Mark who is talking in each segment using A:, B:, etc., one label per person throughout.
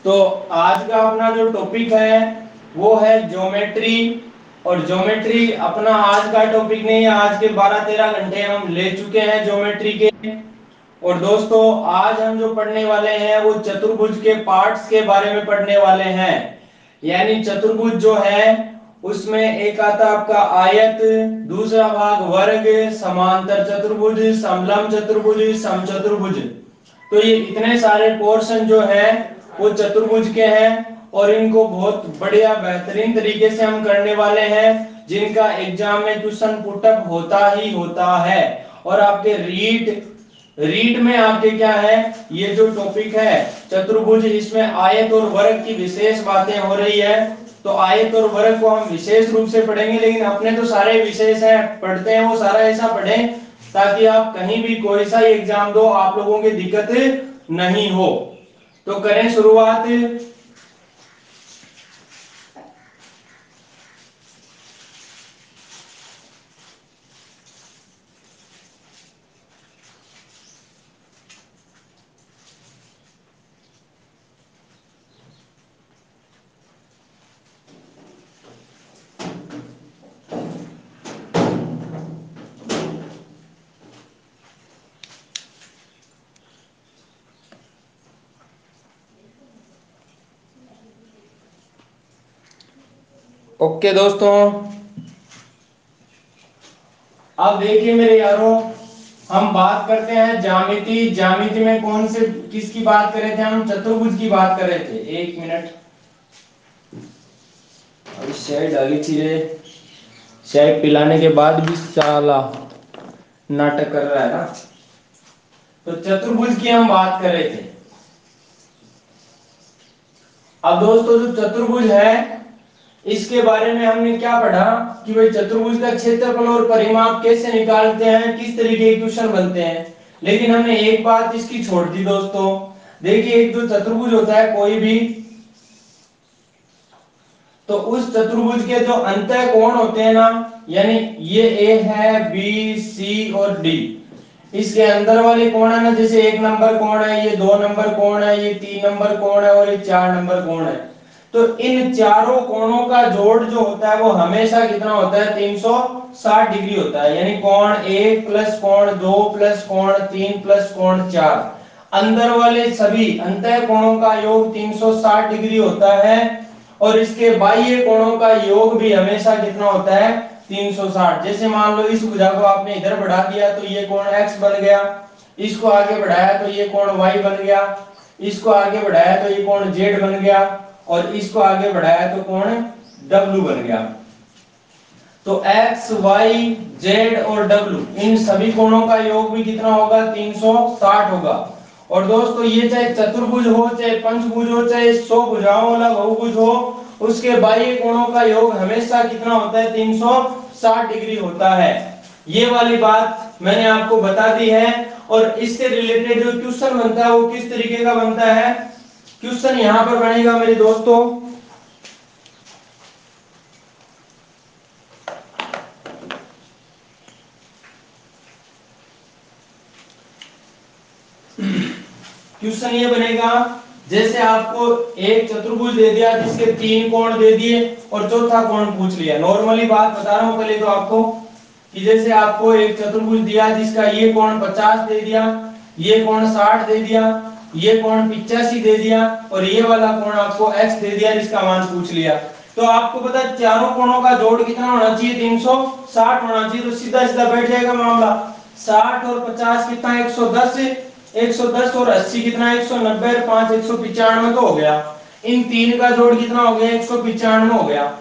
A: तो आज का अपना जो टॉपिक है वो है ज्योमेट्री। और ज्योमेट्री अपना आज का टॉपिक नहीं है, आज के 12-13 घंटे हम ले चुके हैं ज्योमेट्री के। और दोस्तों आज हम जो पढ़ने वाले हैं वो चतुर्भुज के पार्ट्स के बारे में पढ़ने वाले हैं। यानी चतुर्भुज जो है उसमें एक आता आपका आयत, दूसरा भाग वर्ग, समांतर चतुर्भुज, समलंब चतुर्भुज, समचतुर्भुज। तो ये इतने सारे पोर्शन जो है वो चतुर्भुज के हैं और इनको बहुत बढ़िया बेहतरीन तरीके से हम करने वाले हैं, जिनका एग्जाम में क्वेश्चन पुटअप होता ही होता है। और आपके रीट में आपके क्या है, ये जो टॉपिक है चतुर्भुज, इसमें आयत और वर्ग की विशेष बातें हो रही है। तो आयत और वर्ग को हम विशेष रूप से पढ़ेंगे, लेकिन अपने तो सारे विशेष है पढ़ते हैं वो सारा ऐसा पढ़ें ताकि आप कहीं भी कोई सा एग्जाम दो आप लोगों की दिक्कत नहीं हो। तो करें शुरुआत। ओके दोस्तों, अब देखिए मेरे यारों, हम बात करते हैं ज्यामिति। ज्यामिति में कौन से किसकी बात कर रहे थे, हम चतुर्भुज की बात कर रहे थे। एक मिनट, अभी शायद आगे चीजे चाय पिलाने के बाद भी साला नाटक कर रहा है ना। तो चतुर्भुज की हम बात कर रहे थे। अब दोस्तों जो चतुर्भुज है इसके बारे में हमने क्या पढ़ा कि भाई चतुर्भुज का क्षेत्रफल और परिमाप कैसे निकालते हैं, किस तरीके के क्वेश्चन बनते हैं। लेकिन हमने एक बात इसकी छोड़ दी दोस्तों। देखिए एक जो चतुर्भुज होता है कोई भी, तो उस चतुर्भुज के जो अंतः कोण होते हैं ना, यानी ये ए है, बी, सी और डी, इसके अंदर वाले कोण है ना, जैसे 1 नंबर कोण है, ये 2 नंबर कोण है, ये 3 नंबर कोण है और ये 4 नंबर कोण है। तो इन चारों कोणों का जोड़ जो होता है वो हमेशा कितना होता है, 360 डिग्री होता है। यानी कोण 1 प्लस कोण 2 प्लस कोण 3 प्लस कोण 4, अंदर वाले सभी अंतः कोणों का योग 360 डिग्री होता है। और इसके बाह्य कोणों का योग भी हमेशा कितना होता है, 360। जैसे मान लो इस भुजा को आपने इधर बढ़ा दिया तो ये कोण x बन गया, इसको आगे बढ़ाया तो ये कोण y बन गया, इसको आगे बढ़ाया तो ये कोण z बन गया, और इसको आगे बढ़ाया तो कोण w बन गया। तो x, y, z और w इन सभी कोणों का योग भी कितना होगा, 360 होगा। और दोस्तों ये चाहे चतुर्भुज हो, चाहे पंचभुज हो, चाहे 100 भुजाओं वाला बहुभुज हो, उसके बाह्य कोणों का योग हमेशा कितना होता है, 360 डिग्री होता है। ये वाली बात मैंने आपको बता दी है। और इससे रिलेटेड जो क्वेश्चन बनता है वो किस तरीके का बनता है, क्वेश्चन यहां पर बनेगा मेरे दोस्तों। क्वेश्चन ये बनेगा, जैसे आपको एक चतुर्भुज दे दिया जिसके 3 कोण दे दिए और चौथा कोण पूछ लिया। नॉर्मली बात बता रहा हूं पहले तो आपको, कि जैसे आपको एक चतुर्भुज दिया जिसका ये कोण 50 दे दिया, ये कोण 60 दे दिया, ये कोण 85 दे दिया और ये वाला कोण आपको x दे दिया जिसका मान पूछ लिया। तो आपको पता है चारों कोणों का जोड़ कितना होना चाहिए, 360 होना चाहिए। तो सीधा सीधा बैठ जाएगा मामला। 60 और 50 कितना, 110, 110 और 80 कितना, 190 और 5 195 तो हो गया। इन तीन का जोड़ कितना हो गया, 195 हो गया।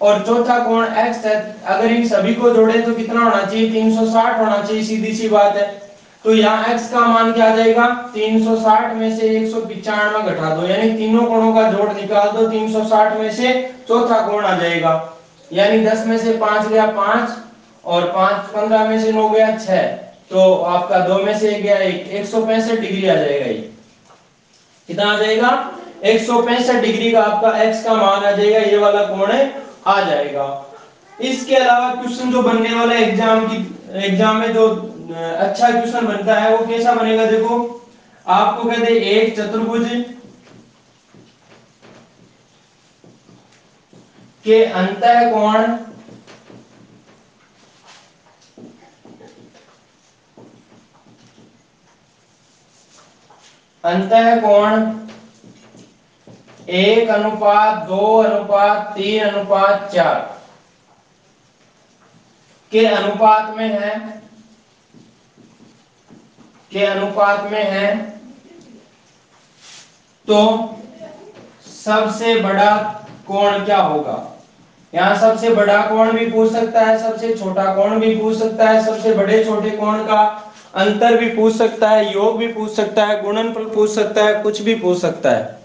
A: और चौथा कोण x है, अगर इन सभी को जोड़े तो कितना होना चाहिए, 360 होना चाहिए, सीधी सी बात है। तो यहाँ x का मान क्या आ जाएगा, 360 में से 195 घटा दो, यानी तीनों कोणों का जोड़ निकाल दो, 360 में से चौथा कोण आ जाएगा। यानी 10 में से 5 गया 5 और 5 15 में से 9 गया 6, तो आपका 2 में से 1 गया 1, 165 डिग्री आ जाएगा। ये कितना आ जाएगा, 165 डिग्री का आपका x का मान आ जाएगा, ये वाला कोण आ जाएगा। इसके अलावा क्वेश्चन जो बनने वाला एग्जाम में जो अच्छा क्वेश्चन बनता है वो कैसा बनेगा, देखो आपको कहते हैं एक चतुर्भुज के अंतःकोण अंतःकोण 1:2:3:4 के अनुपात में है, के अनुपात में है, तो सबसे बड़ा कोण क्या होगा। यहां सबसे बड़ा कोण भी पूछ सकता है, सबसे छोटा कोण भी पूछ सकता है, सबसे बड़े छोटे कोण का अंतर भी पूछ सकता है, योग भी पूछ सकता है, गुणनफल पूछ सकता है, कुछ भी पूछ सकता है।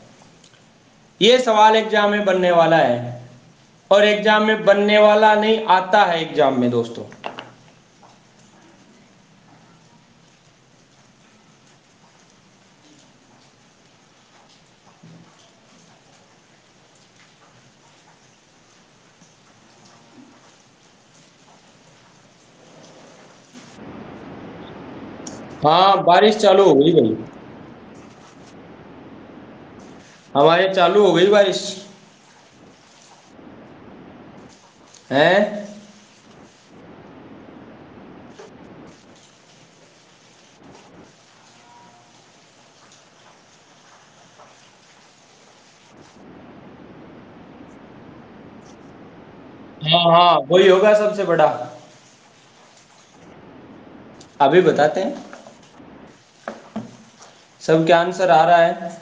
A: ये सवाल एग्जाम में बनने वाला है, और एग्जाम में बनने वाला नहीं, आता है एग्जाम में दोस्तों। हाँ बारिश चालू हो गई भाई, हमारे चालू हो गई बारिश है। हाँ हाँ वही होगा सबसे बड़ा। अभी बताते हैं, सबके आंसर आ रहा है।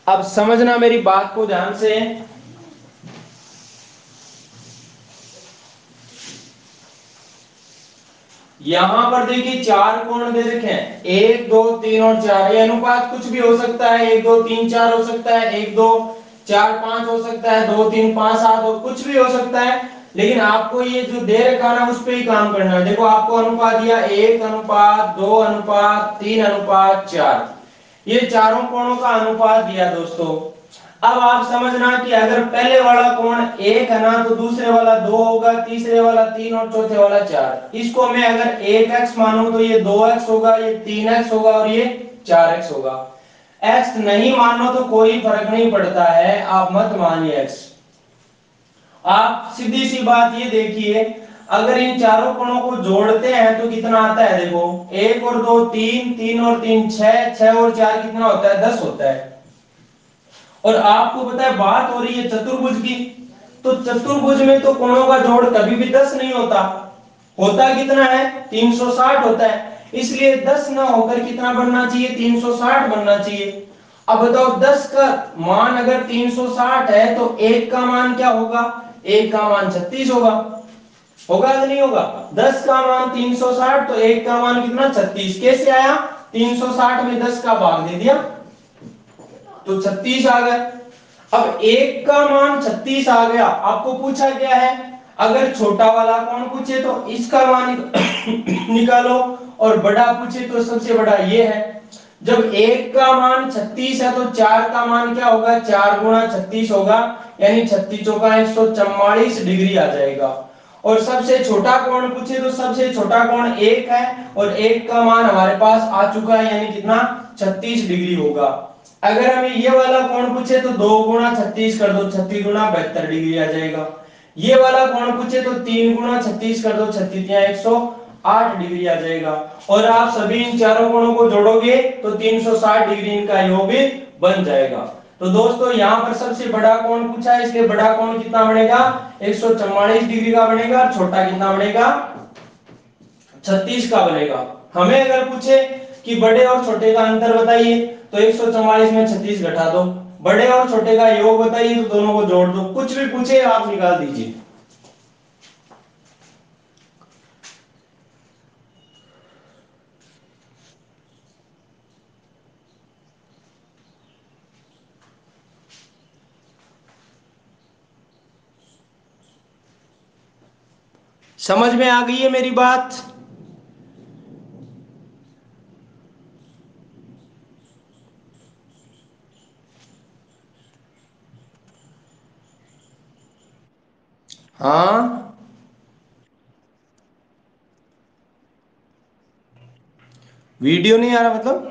A: अब समझना मेरी बात को ध्यान से। यहां पर देखिए चार कोण दे रखे हैं, 1 2 3 और 4। ये अनुपात कुछ भी हो सकता है, 1 2 3 4 हो सकता है, 1 2 4 5 हो सकता है, 2 3 5 7 हो, कुछ भी हो सकता है। लेकिन आपको ये जो दे रखा है ना, उस पे ही काम करना है। देखो आपको अनुपात दिया 1:2:3:4, ये चारों कोणों का अनुपात दिया दोस्तों। अब आप समझना कि अगर पहले वाला कोण 1 है ना, तो दूसरे वाला 2 होगा, तीसरे वाला 3 और चौथे वाला 4। इसको मैं अगर 1x मानूं तो ये 2x होगा, ये 3x होगा और ये 4x होगा। x नहीं मानो तो कोई फर्क नहीं पड़ता है, आप मत मानिए x। आप सीधी सी बात ये देखिए, अगर इन चारों कोणों को जोड़ते हैं तो कितना आता है। देखो 1 और 2 3, 3 और 3 6, 6 और 4 कितना होता है, 10 होता है। और आपको पता है बात हो रही है चतुर्भुज की, तो चतुर्भुज में तो कोणों का जोड़ कभी भी 10 नहीं होता। होता कितना है, 360 होता है। इसलिए 10 ना होकर कितना बनना चाहिए, 360 बनना चाहिए। अब बताओ 10 का मान अगर 360 है तो 1 का मान क्या होगा, 1 का मान 36 होगा। होगा कि नहीं होगा। 10 का मान 360 तो 1 का मान कितना, 36। कैसे आया, 360 में 10 का भाग दे दिया तो 36 आ गए। अब 1 का मान 36 आ गया, आपको पूछा गया है अगर छोटा वाला कौन पूछे तो इसका मान निकालो, और बड़ा पूछे तो सबसे बड़ा ये है। जब 1 का मान 36 है तो 4 का मान क्या होगा, 4 गुणा 36 होगा, यानी 36 चौका 144 डिग्री आ जाएगा। और सबसे छोटा कोण पूछे तो सबसे छोटा कोण 1 है, और 1 का मान हमारे पास आ चुका है, यानी कितना, 36 डिग्री होगा। अगर हमें ये वाला कोण पूछे तो 2 गुणा 36 कर दो, 36 गुणा 72 डिग्री आ जाएगा। ये वाला कोण पूछे तो 3 गुणा 36 कर दो, 36 या 108 डिग्री आ जाएगा। और आप सभी इन चारों कोणों को जोड़ोगे तो 360 डिग्री इनका योग बन जाएगा। तो दोस्तों यहां पर सबसे बड़ा कोण पूछा है, इसलिए बड़ा कोण कितना बनेगा, 144 डिग्री का बनेगा, और छोटा कितना बनेगा, 36 का बनेगा। हमें अगर पूछे कि बड़े और छोटे का अंतर बताइए तो 144 में 36 घटा दो, बड़े और छोटे का योग बताइए तो दोनों को जोड़ दो, कुछ भी पूछे आप निकाल दीजिए। समझ में आ गई है मेरी बात। हाँ वीडियो नहीं आ रहा मतलब,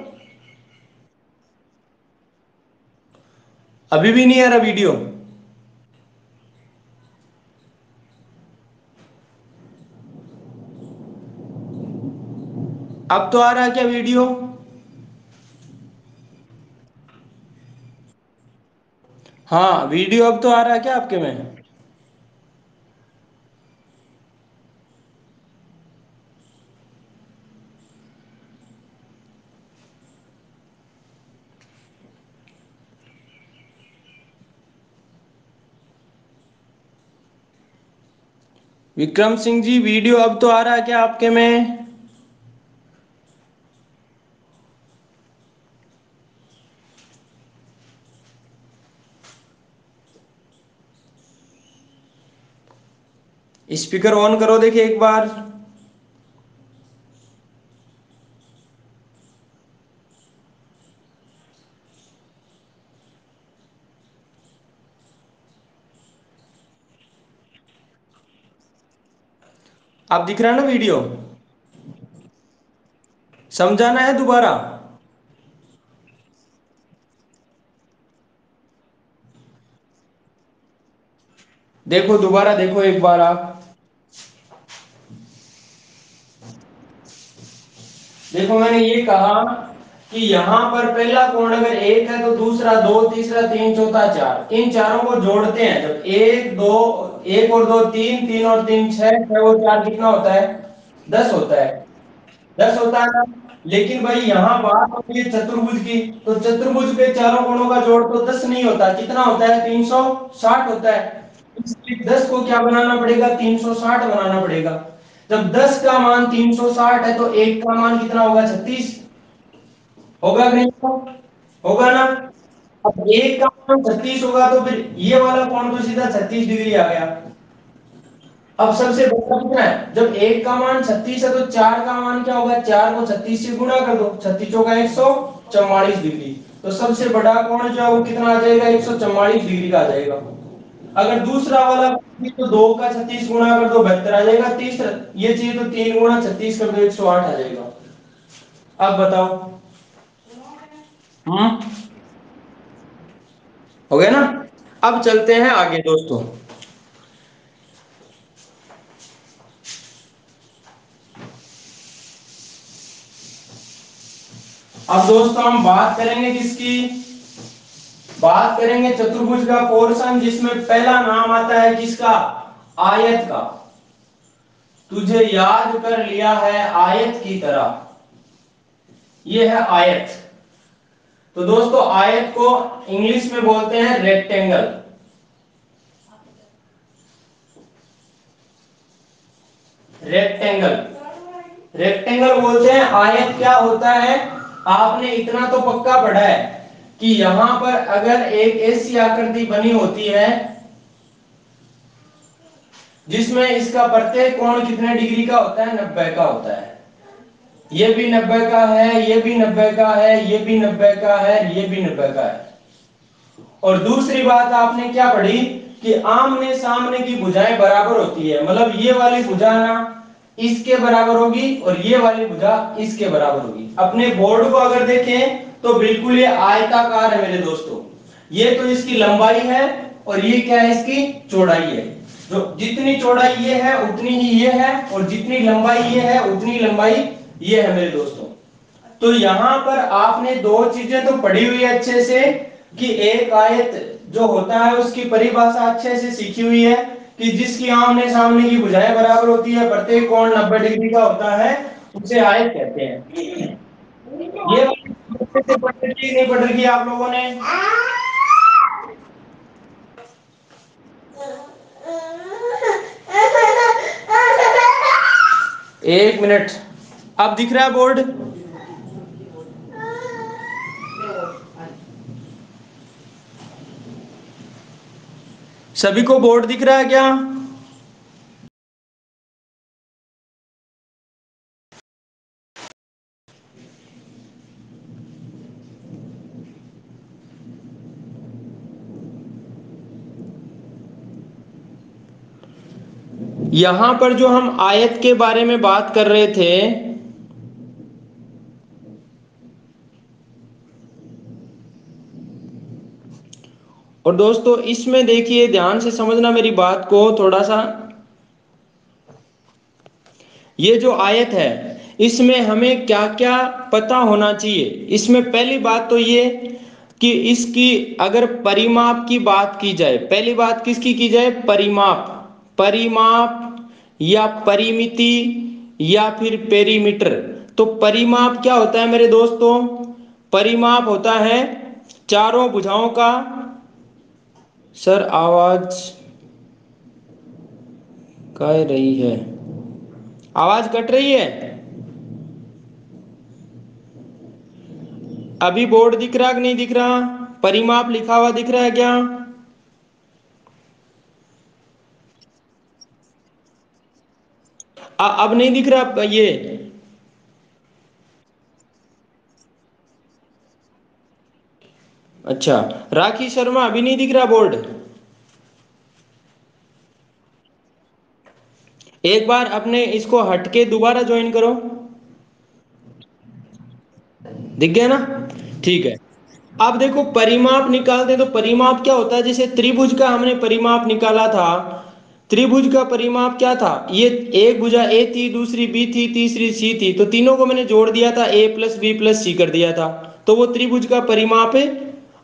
A: अभी भी नहीं आ रहा वीडियो? अब तो आ रहा है क्या वीडियो? हाँ, वीडियो अब तो आ रहा है क्या आपके में? विक्रम सिंह जी, वीडियो अब तो आ रहा है क्या आपके में? स्पीकर ऑन करो, देखिए एक बार। आप दिख रहा है ना वीडियो? समझाना है दोबारा? देखो, दोबारा देखो एक बार आप। देखो, मैंने ये कहा कि यहाँ पर पहला कोण अगर एक है तो दूसरा दो, तीसरा तीन, चौथा चार, इन चारों को जोड़ते हैं जब एक दो, एक और दो तीन, तीन और तीन छह, छह और चार कितना होता है? 10 होता है। 10 होता है ना? लेकिन भाई यहाँ बात होती है चतुर्भुज की, तो चतुर्भुज के चारों कोणों का जोड़ तो 10 नहीं होता, कितना होता है? 360 होता है। इसलिए 10 को क्या बनाना पड़ेगा? 360 बनाना पड़ेगा। जब 10 का मान 360 है तो एक का मान कितना होगा? 36 होगा कि नहीं होगा? होगा ना? अब एक का मान 36 होगा तो फिर ये वाला कोण तो सीधा 36 डिग्री आ गया। अब सबसे बड़ा कितना है? जब एक का मान 36 है तो चार का मान क्या होगा? चार को 36 से गुणा कर दो, 36 होगा 144 डिग्री। तो सबसे बड़ा कोण जो है वो कितना आ जाएगा? 144 डिग्री का आ जाएगा। अगर दूसरा वाला तो दो का 36 गुणा कर दो, 72 आ जाएगा। तीसरा ये चाहिए तो 3 गुणा 36 कर दो, 108 आ जाएगा। अब बताओ। हम्म हो गया ना? अब चलते हैं आगे दोस्तों। अब दोस्तों हम बात करेंगे किसकी? बात करेंगे चतुर्भुज का पोर्शन, जिसमें पहला नाम आता है किसका? आयत का। तुझे याद कर लिया है आयत की तरह। यह है आयत। तो दोस्तों आयत को इंग्लिश में बोलते हैं रेक्टेंगल। रेक्टेंगल, रेक्टेंगल बोलते हैं। आयत क्या होता है? आपने इतना तो पक्का पढ़ा है कि यहां पर अगर एक ऐसी आकृति बनी होती है जिसमें इसका प्रत्येक कोण कितने डिग्री का होता है? 90 का होता है। ये भी 90 का है, ये भी 90 का है, ये भी 90 का है, ये भी 90 का है। और दूसरी बात आपने क्या पढ़ी कि आमने सामने की भुजाएं बराबर होती है। मतलब ये वाली भुजा ना इसके बराबर होगी और ये वाली भुजा इसके बराबर होगी। अपने बोर्ड को अगर देखें तो बिल्कुल ये आयताकार है मेरे दोस्तों। ये तो इसकी लंबाई है और ये क्या है? इसकी चौड़ाई है। जो जितनी चौड़ाई ये है उतनी ही ये है, और जितनी लंबाई ये है उतनी लंबाई ये है मेरे दोस्तों। तो यहां पर आपने दो चीजें तो पढ़ी हुई है अच्छे से, कि एक आयत जो होता है उसकी परिभाषा अच्छे से सीखी हुई है कि जिसकी आमने सामने की भुजाएं बराबर होती है, प्रत्येक कोण 90 डिग्री का होता है, उसे आयत कहते हैं। ये अच्छे से पढ़ रखी नहीं पढ़ रखी आप लोगों ने? एक मिनट। अब दिख रहा है बोर्ड? सभी को बोर्ड दिख रहा है क्या? यहां पर जो हम आयत के बारे में बात कर रहे थे, और दोस्तों इसमें देखिए ध्यान से समझना मेरी बात को थोड़ा सा, ये जो आयत है इसमें हमें क्या क्या पता होना चाहिए। इसमें पहली बात तो ये कि इसकी अगर परिमाप की बात की जाए, पहली बात किसकी की जाए, परिमाप, परिमाप या परिमिति या फिर पेरीमीटर। तो परिमाप क्या होता है मेरे दोस्तों, परिमाप होता है चारों भुजाओं का, सर आवाज कह रही है, आवाज कट रही है। अभी बोर्ड दिख रहा कि नहीं दिख रहा, परिमाप लिखा हुआ दिख रहा है क्या? अब नहीं दिख रहा ये? अच्छा, राखी शर्मा अभी नहीं दिख रहा बोर्ड? एक बार अपने इसको हटके दोबारा ज्वाइन करो। दिख गया ना? ठीक है। अब देखो परिमाप निकालते हैं तो परिमाप क्या होता है, जैसे त्रिभुज का हमने परिमाप निकाला था, त्रिभुज का परिमाप क्या था, ये एक भुजा ए थी, दूसरी बी थी, तीसरी सी थी, तो तीनों को मैंने जोड़ दिया था, ए प्लस बी प्लस सी कर दिया था, तो वो त्रिभुज का परिमाप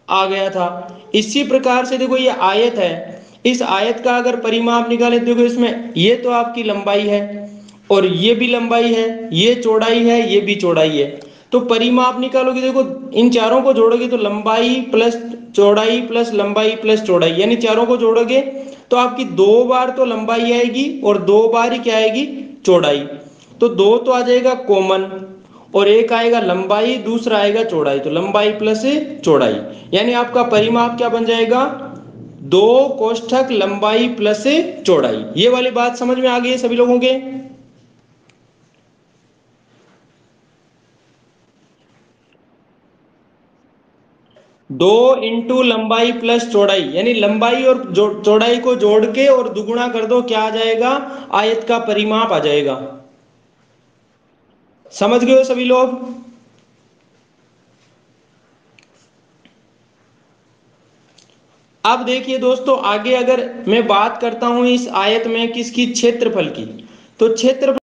A: आ गया था। इसी प्रकार से देखो ये आयत है, इस आयत का अगर परिमाप निकाले, देखो इसमें ये तो आपकी लंबाई है और ये भी लंबाई है, ये चौड़ाई है, ये भी चौड़ाई है, तो परिमाप निकालोगे, देखो इन चारों को जोड़ोगे तो लंबाई प्लस चौड़ाई प्लस लंबाई प्लस चौड़ाई, यानी चारों को जोड़ोगे तो आपकी दो बार तो लंबाई आएगी और दो बार ही क्या आएगी, चौड़ाई। तो दो तो आ जाएगा कॉमन और एक आएगा लंबाई, दूसरा आएगा चौड़ाई, तो लंबाई प्लस चौड़ाई, यानी आपका परिमाप क्या बन जाएगा, दो कोष्ठक लंबाई प्लस चौड़ाई। ये वाली बात समझ में आ गई है सभी लोगों के? दो इंटू लंबाई प्लस चौड़ाई, यानी लंबाई और चौड़ाई को जोड़ के और दुगुना कर दो, क्या आ जाएगा, आयत का परिमाप आ जाएगा। समझ गए हो सभी लोग? अब देखिए दोस्तों आगे अगर मैं बात करता हूं इस आयत में किसकी, क्षेत्रफल की, तो क्षेत्रफल,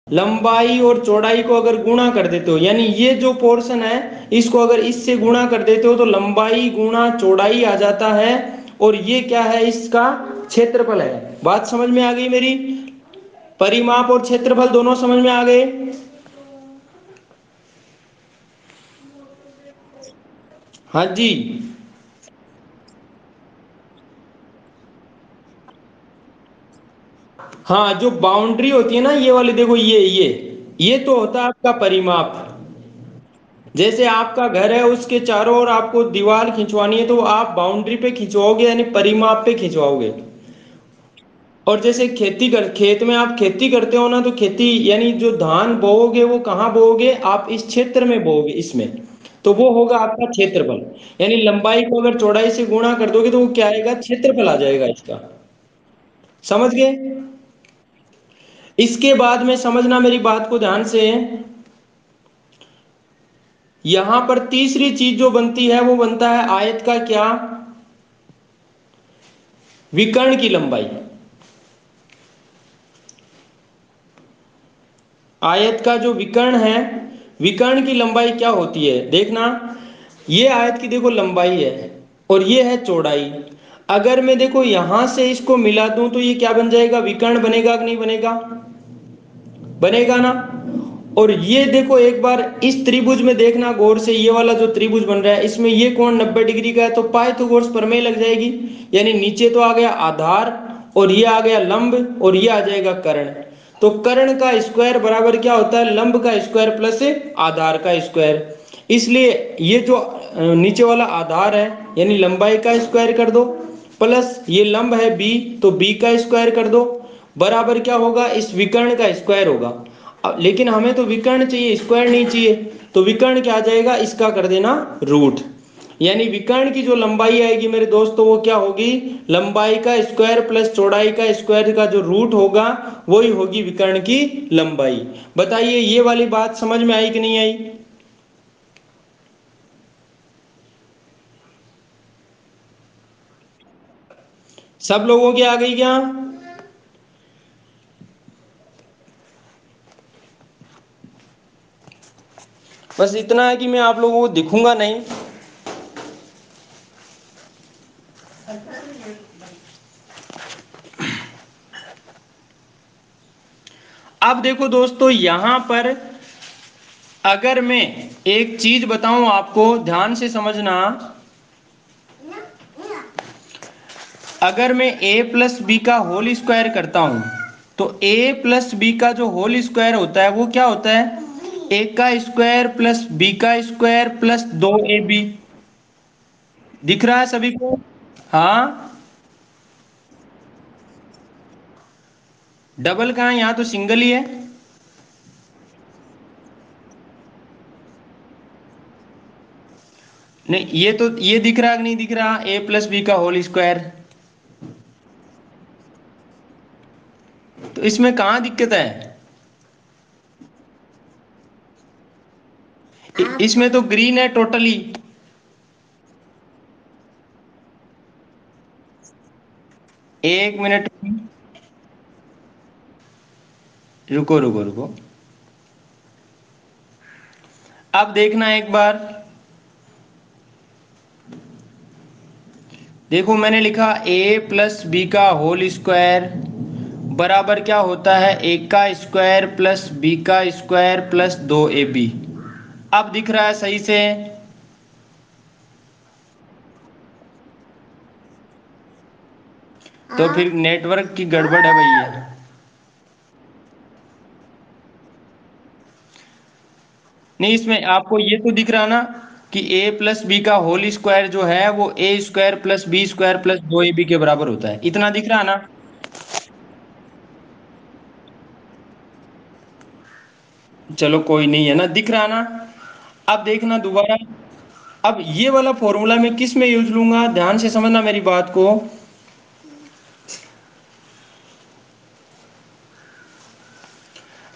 A: लंबाई और चौड़ाई को अगर गुणा कर देते हो, यानी ये जो पोर्शन है इसको अगर इससे गुणा कर देते हो तो लंबाई गुणा चौड़ाई आ जाता है, और ये क्या है, इसका क्षेत्रफल है। बात समझ में आ गई मेरी? परिमाप और क्षेत्रफल दोनों समझ में आ गए? हाँ जी। हाँ, जो बाउंड्री होती है ना ये वाली, देखो ये तो होता है आपका परिमाप। जैसे आपका घर है उसके चारों ओर आपको दीवार खिंचवानी है तो आप बाउंड्री पे खिंचवाओगे, यानी परिमाप पे खिंचवाओगे। और जैसे खेत में आप खेती करते हो ना, तो खेती यानी जो धान बोओगे वो कहाँ बोओगे, आप इस क्षेत्र में बोओगे इसमें, तो वो होगा आपका क्षेत्रफल। यानी लंबाई को अगर चौड़ाई से गुणा कर दोगे तो वो क्या आएगा, क्षेत्रफल आ जाएगा इसका। समझ गए? इसके बाद में समझना मेरी बात को ध्यान से, यहां पर तीसरी चीज जो बनती है वो बनता है आयत का क्या, विकर्ण की लंबाई। आयत का जो विकर्ण है, विकर्ण की लंबाई क्या होती है देखना, ये आयत की देखो लंबाई है और ये है चौड़ाई। अगर मैं देखो यहां से इसको मिला दूं तो ये क्या बन जाएगा, विकर्ण बनेगा कि नहीं बनेगा, बनेगा ना। और ये देखो एक बार इस त्रिभुज में देखना गौर से, ये वाला जो त्रिभुज बन रहा है इसमें ये कोण 90 डिग्री का है, तो पाइथागोरस प्रमेय लग जाएगी, यानी नीचे तो आ गया आधार और ये आ गया लंब और ये आ जाएगा कर्ण। तो कर्ण का स्क्वायर बराबर क्या होता है, लंब का स्क्वायर प्लस आधार का स्क्वायर। इसलिए ये जो नीचे वाला आधार है यानी लंबाई का स्क्वायर कर दो, प्लस ये लंब है बी तो बी का स्क्वायर कर दो, बराबर क्या होगा, इस विकर्ण का स्क्वायर होगा। लेकिन हमें तो विकर्ण चाहिए, स्क्वायर नहीं चाहिए, तो विकर्ण क्या आ जाएगा, इसका कर देना रूट। यानी विकर्ण की जो लंबाई आएगी मेरे दोस्तों वो क्या होगी, लंबाई का स्क्वायर प्लस चौड़ाई का स्क्वायर का जो रूट होगा वही होगी विकर्ण की लंबाई। बताइए ये वाली बात समझ में आई कि नहीं आई? सब लोगों की आ गई क्या? बस इतना है कि मैं आप लोगों को दिखूंगा नहीं। अब देखो दोस्तों यहां पर अगर मैं एक चीज बताऊं आपको, ध्यान से समझना। अगर मैं a प्लस बी का होल स्क्वायर करता हूं तो a प्लस बी का जो होल स्क्वायर होता है वो क्या होता है, a का स्क्वायर प्लस b का स्क्वायर प्लस 2ab। दिख रहा है सभी को? हाँ। डबल कहाँ है, यहाँ तो सिंगल ही है। नहीं ये तो ये दिख रहा है कि नहीं दिख रहा, a प्लस बी का होल स्क्वायर। तो इसमें कहाँ दिक्कत है? इसमें तो ग्रीन है टोटली। एक मिनट, रुको रुको रुको। अब देखना एक बार, देखो मैंने लिखा a प्लस बी का होल स्क्वायर बराबर क्या होता है, a का स्क्वायर प्लस बी का स्क्वायर प्लस 2ab। अब दिख रहा है सही से? तो फिर नेटवर्क की गड़बड़ है भैया। नहीं इसमें आपको ये तो दिख रहा ना कि a प्लस बी का होल स्क्वायर जो है वो a square plus b square plus 2ab के बराबर होता है, इतना दिख रहा ना? चलो कोई नहीं है ना, दिख रहा ना? अब देखना दोबारा। अब ये वाला फॉर्मूला मैं किस में यूज लूंगा, ध्यान से समझना मेरी बात को।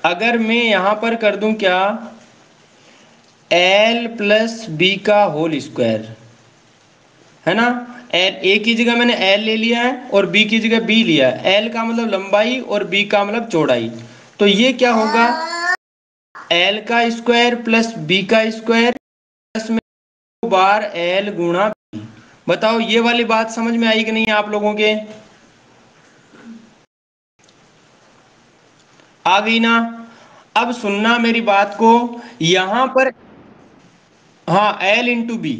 A: अगर मैं यहां पर कर दूं क्या, एल प्लस बी का होल स्क्वायर, है ना? एल ए की जगह मैंने एल ले लिया है और बी की जगह बी लिया है। एल का मतलब लंबाई और बी का मतलब चौड़ाई। तो ये क्या होगा, एल का स्क्वायर प्लस बी का स्क्वायर प्लस में 2 बार एल गुणा बी। बताओ ये वाली बात समझ में आई कि नहीं आप लोगों के? आ गई ना? अब सुनना मेरी बात को, यहां पर हाँ एल इंटू बी,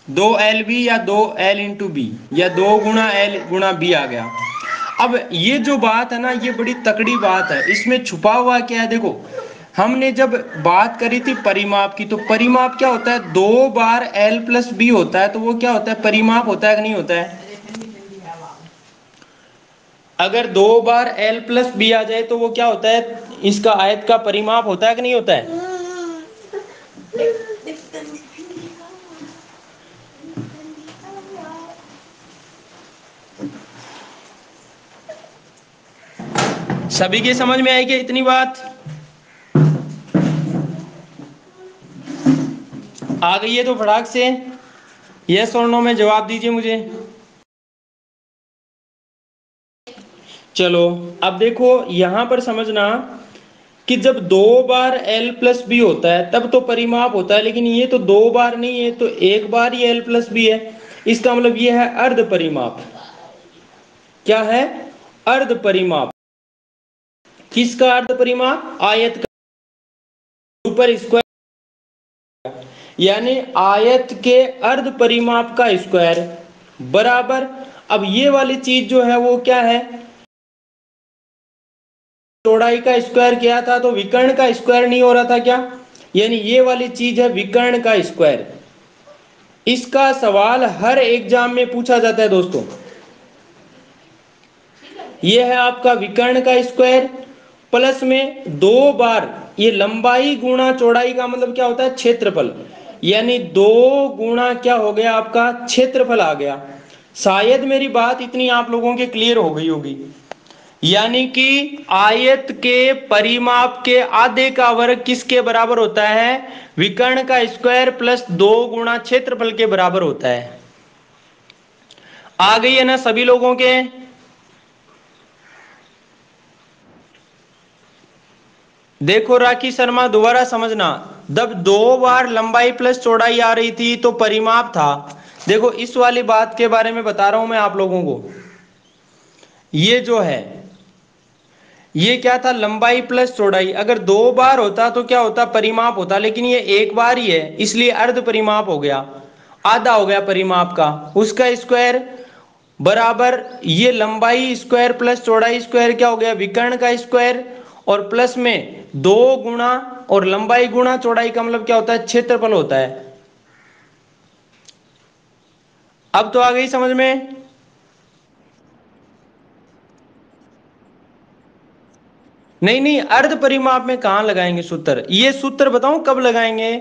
A: 2 LB या 2L इंटू बी या 2 गुणा L गुणा B आ गया। अब ये जो बात है ना ये बड़ी तकड़ी बात है, इसमें छुपा हुआ क्या है देखो। हमने जब बात करी थी परिमाप की, तो परिमाप क्या होता है, 2 बार L प्लस बी होता है, तो वो क्या होता है, परिमाप होता है कि नहीं होता है? अगर 2 बार L प्लस बी आ जाए तो वो क्या होता है, इसका आयत का परिमाप होता है कि नहीं होता है? सभी के समझ में आएगी इतनी बात? आ गई है तो फटाक से यस और नो में जवाब दीजिए मुझे। चलो अब देखो यहां पर समझना कि जब 2 बार L प्लस बी होता है तब तो परिमाप होता है, लेकिन ये तो 2 बार नहीं है, तो 1 बार ही L प्लस बी है। इसका मतलब ये है अर्ध परिमाप। क्या है? अर्ध परिमाप। किसका अर्ध परिमाप? आयत का ऊपर स्क्वायर, यानी आयत के अर्ध परिमाप का स्क्वायर बराबर। अब ये वाली चीज जो है वो क्या है, चौड़ाई का स्क्वायर किया था तो विकर्ण का स्क्वायर नहीं हो रहा था क्या? यानी ये वाली चीज है विकर्ण का स्क्वायर। इसका सवाल हर एग्जाम में पूछा जाता है दोस्तों। ये है आपका विकर्ण का स्क्वायर प्लस में 2 बार ये लंबाई गुणा चौड़ाई का मतलब क्या होता है, क्षेत्रफल। यानी 2 गुणा क्या हो गया आपका क्षेत्रफल आ गया। शायद मेरी बात इतनी आप लोगों के क्लियर हो गई होगी। यानी कि आयत के परिमाप के आधे का वर्ग किसके बराबर होता है? विकर्ण का स्क्वायर प्लस 2 गुणा क्षेत्रफल के बराबर होता है। आ गई है ना सभी लोगों के? देखो राखी शर्मा, दोबारा समझना। जब 2 बार लंबाई प्लस चौड़ाई आ रही थी तो परिमाप था। देखो इस वाली बात के बारे में बता रहा हूं मैं आप लोगों को। ये जो है, ये क्या था? लंबाई प्लस चौड़ाई। अगर 2 बार होता तो क्या होता? परिमाप होता। लेकिन ये एक बार ही है, इसलिए अर्ध परिमाप हो गया, आधा हो गया परिमाप का। उसका स्क्वायर बराबर ये लंबाई स्क्वायर प्लस चौड़ाई स्क्वायर क्या हो गया? विकर्ण का स्क्वायर। और प्लस में 2 गुणा, और लंबाई गुणा चौड़ाई का मतलब क्या होता है? क्षेत्रफल होता है। अब तो आ गई समझ में? नहीं नहीं, अर्ध परिमाप में कहां लगाएंगे सूत्र? ये सूत्र बताऊं कब लगाएंगे?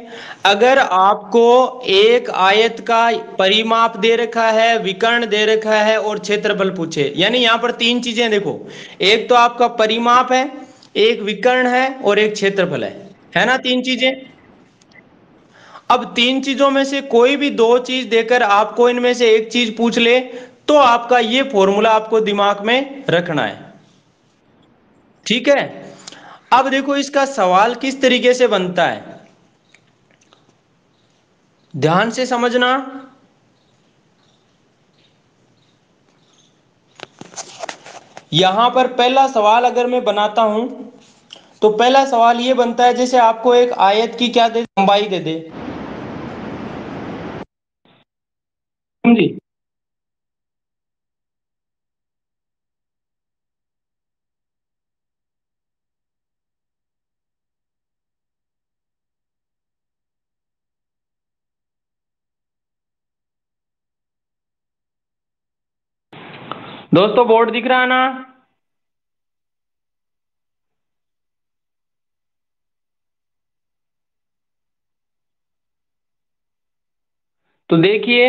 A: अगर आपको एक आयत का परिमाप दे रखा है, विकर्ण दे रखा है और क्षेत्रफल पूछे, यानी यहां पर 3 चीजें देखो। एक तो आपका परिमाप है, एक विकर्ण है और एक क्षेत्रफल है ना? 3 चीजें। अब 3 चीजों में से कोई भी 2 चीज देकर आपको इनमें से एक चीज पूछ ले, तो आपका ये फॉर्मूला आपको दिमाग में रखना है। ठीक है। अब देखो इसका सवाल किस तरीके से बनता है, ध्यान से समझना। यहां पर पहला सवाल अगर मैं बनाता हूं, तो पहला सवाल ये बनता है, जैसे आपको एक आयत की क्या दे, लंबाई दे दे। समझी? दोस्तों बोर्ड दिख रहा है ना? तो देखिए,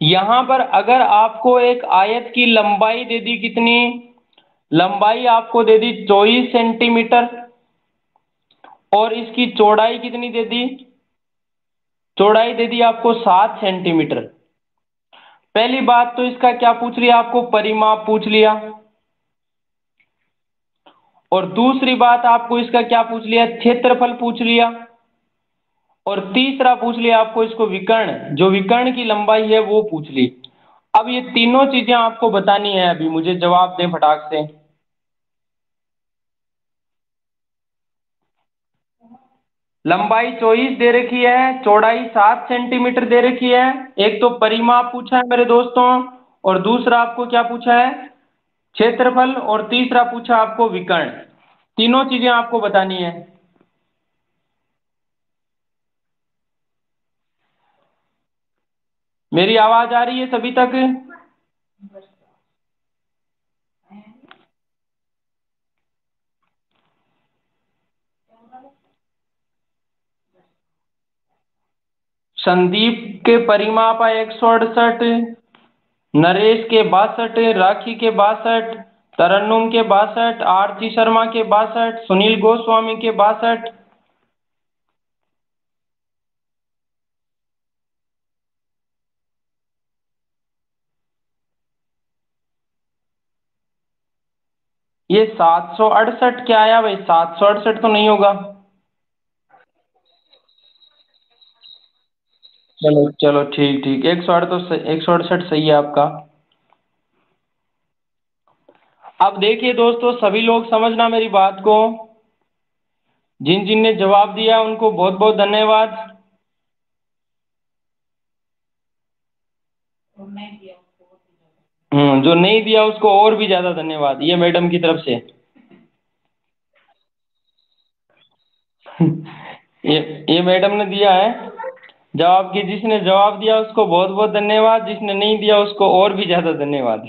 A: यहां पर अगर आपको एक आयत की लंबाई दे दी, कितनी लंबाई आपको दे दी? 24 सेंटीमीटर। और इसकी चौड़ाई कितनी दे दी? चौड़ाई दे दी आपको 7 सेंटीमीटर। पहली बात तो इसका क्या पूछ लिया? आपको परिमाप पूछ लिया। और दूसरी बात आपको इसका क्या पूछ लिया? क्षेत्रफल पूछ लिया। और तीसरा पूछ लिया आपको इसको विकर्ण, जो विकर्ण की लंबाई है वो पूछ ली। अब ये तीनों चीजें आपको बतानी है, अभी मुझे जवाब दें फटाक से। लंबाई 24 दे रखी है, चौड़ाई 7 सेंटीमीटर दे रखी है। एक तो परिमाप पूछा है मेरे दोस्तों, और दूसरा आपको क्या पूछा है? क्षेत्रफल। और तीसरा पूछा आपको विकर्ण। तीनों चीजें आपको बतानी है। मेरी आवाज आ रही है सभी तक? संदीप के परिमाप है 168, नरेश के 62, राखी के 62, तरन्नुम के 62, आरती शर्मा के 62, सुनील गोस्वामी के 62। ये 768 क्या आया भाई? 768 तो नहीं होगा। चलो चलो, ठीक ठीक, 108 तो 168 सही है आपका। अब देखिए दोस्तों, सभी लोग समझना मेरी बात को। जिन जिन ने जवाब दिया उनको बहुत बहुत धन्यवाद। जो नहीं दिया उसको और भी ज्यादा धन्यवाद, ये मैडम की तरफ से। ये ये मैडम ने दिया है जवाब की। जिसने जवाब दिया उसको बहुत बहुत धन्यवाद, जिसने नहीं दिया उसको और भी ज्यादा धन्यवाद।